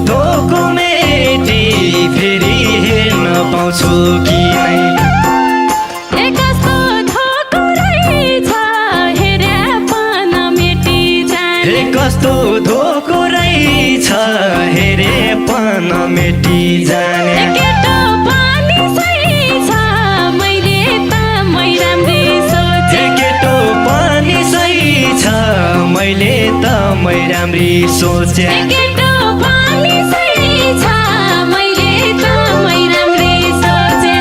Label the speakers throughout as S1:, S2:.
S1: धोको मेटी फेरि हेर्न पाउँछु कि नै
S2: कस्तो धोको रहेछ हेरे पन मेटी जाने
S1: कस्तो धोको रहेछ हेरे पन मेटी जाने
S2: केटो पनि सही छ मैले त मै राम्री सोचे
S1: केटो पनि सही छ मैले त मै राम्री सोचे
S2: केटो पनि सही छ मैले त मै राम्री सोचे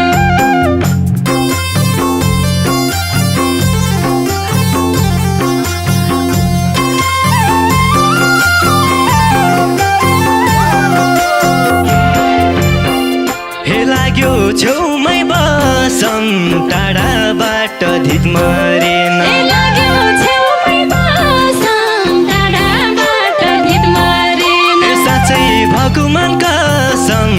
S1: हे लाग्यो छेउमै बसम टाढाबाट धित मरेन
S2: लाग्यो छेउमै बसम टाढाबाट धित मरेन
S1: साँच्चै भगवान कसम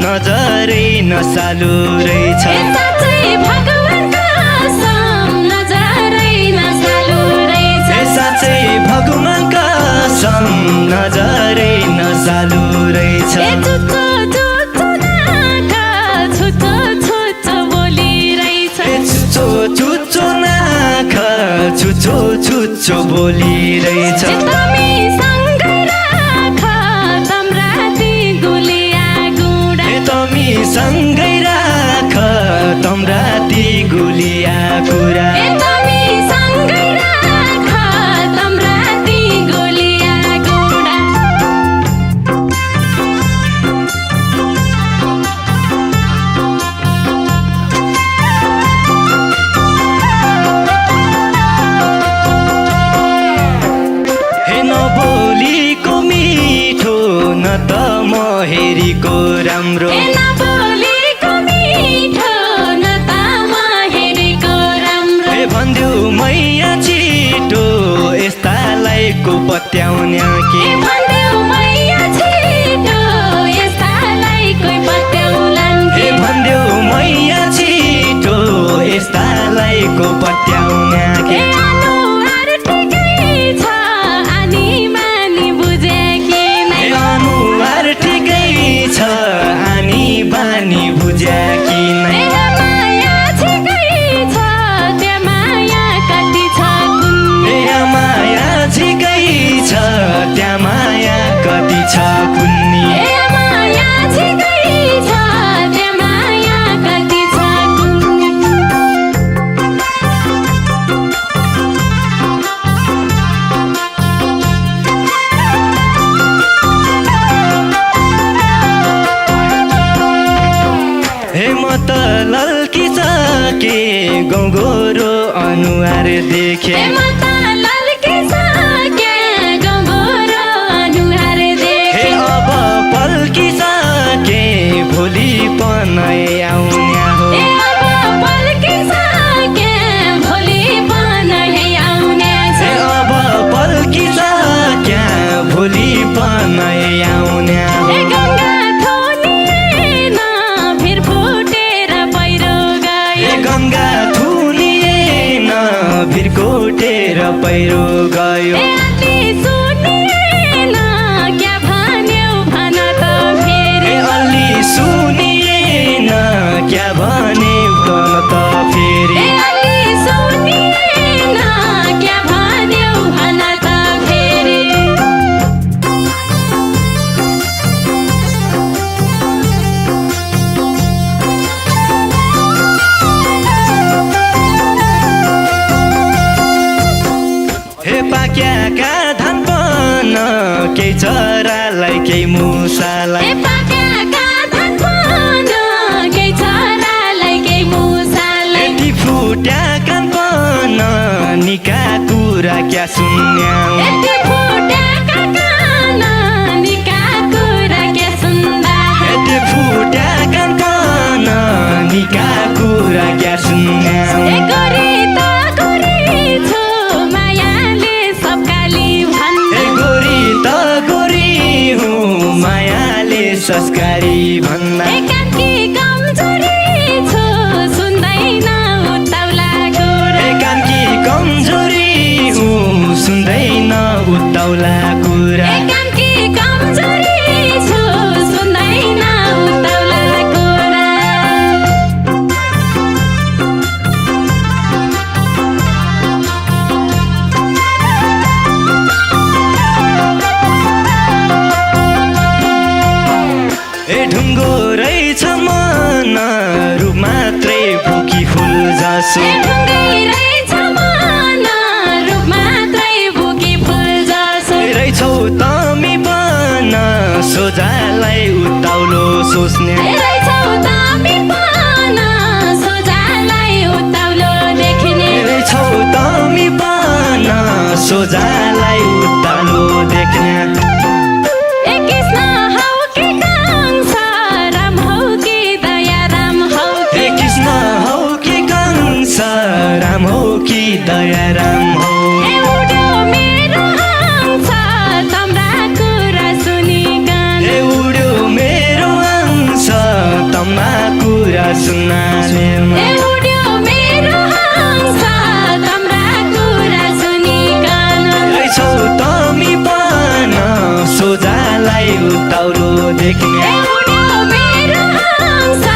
S1: नजरै नसालु रहेछ
S2: साँच्चै भगवान कसम नजरै नसालु रहेछ
S1: साँच्चै भगवान कसम नजरै नसालु रहेछ
S2: छुच्चो छुच्चो नाका छुच्चो छुच्चो बोलिरहेछ
S1: छुच्चो छुच्चो नाक छुच्चो छुच्चो बोलिरहेछ
S2: तमी सँगै राख तम्राती गुलिया गुडा
S1: तमी सँगै राख तम्राती गुलिया कुरा
S2: तमी सँगै राख तम्राती गुलिया गुडा
S1: हे नबोलीको मिठो न त महेरीको राम्रो
S2: बोलीको मिठो न त हेरेको राम्रो
S1: हे भन्देऊ मैया छिटो यस्तालाई को पत्याउने के
S2: भन्देऊ मैया छिटो यस्तालाई कोही पत्याउलान्
S1: हे भन्देऊ मैया छिटो यस्तालाई को पत्याउने के
S2: अनुहार ठिकै छ आनी मानी बुझे कि नै
S1: अनुहार ठिकै छ आनी बानी बुझ्या कि नै
S2: माया ठिकै छ त्यहाँ माया कति छ कुन्नी
S1: माया ठिकै छ त्यहाँ माया कति छ कुन्नी
S2: माया ठिकै छ त्यहाँ माया कति छ कुन्नी
S1: हे म त लल्की सके गौगोरो अनुहार देखे
S2: म त लल्के सके गङ्गोरो अनुहार
S1: हे
S2: देखे
S1: अब पल्की सके भोलि पनै आउने हो
S2: ए अब पल्के सके भोलि पन आउने छ
S1: हे अब पल्की सके भोलि पनै आउने हो
S2: ए गङ्गा थोनिएन फिर फुटेर पहिरो गयो
S1: हे गङ्गा थुनिएन भिरकोटेर पहिरो गयो
S2: ए अति सुनिएन क्या भन्यौ भन त फेरि
S1: हे अलि सुनिएन क्या भने भन त फेरि
S2: ए अलि सुनिएन क्या भन्यौ भन त फेरि
S1: हे पाक्याका धान पन केही चरालाई केही मुसालाई
S2: ए पाक्याका धान पन केही चरालाई केही मुसालाई
S1: यति फुट्या कान पन निका कुरा क्या सुन्याउ
S2: यति फुट्याका कान निका कुरा के सुन्दा
S1: यति फुट्या कान पन निका कुरा क्या सुन्याउ
S2: ए गरी त गरी छु मायाले सबकाली भन्छ
S1: हे गोरी त गोरी हुँ मायाले संस्कारी भन्दा
S2: ए कानकी कमजोरी छु सुन्दैन उताउला कुरा
S1: हे कानकी कमजोरी हुँ सुन्दैन उताउला कुरा
S2: ए कानकी कमजोरी छु
S1: रहेछ मन रूप मात्रै बोकी फुल जसो रहेछौ तमी बन सोझालाई उत्ताउलो सोच्ने रहेछौ तमी बन सोझालाई उत्ताउलो देख्ने राम हो कि दया राम हो
S2: उड्यो मेरो हंस तम्रा कुरा सुनिकन
S1: उड्यो मेरो हंस तम्रा कुरा सुन्नाले
S2: उड्यो मेरो हंस तम्रा कुरा सुनिकन
S1: रहेछौ तमी बन सोझालाई उत्ताउलो देख्ने
S2: उड्यो मेरो हंस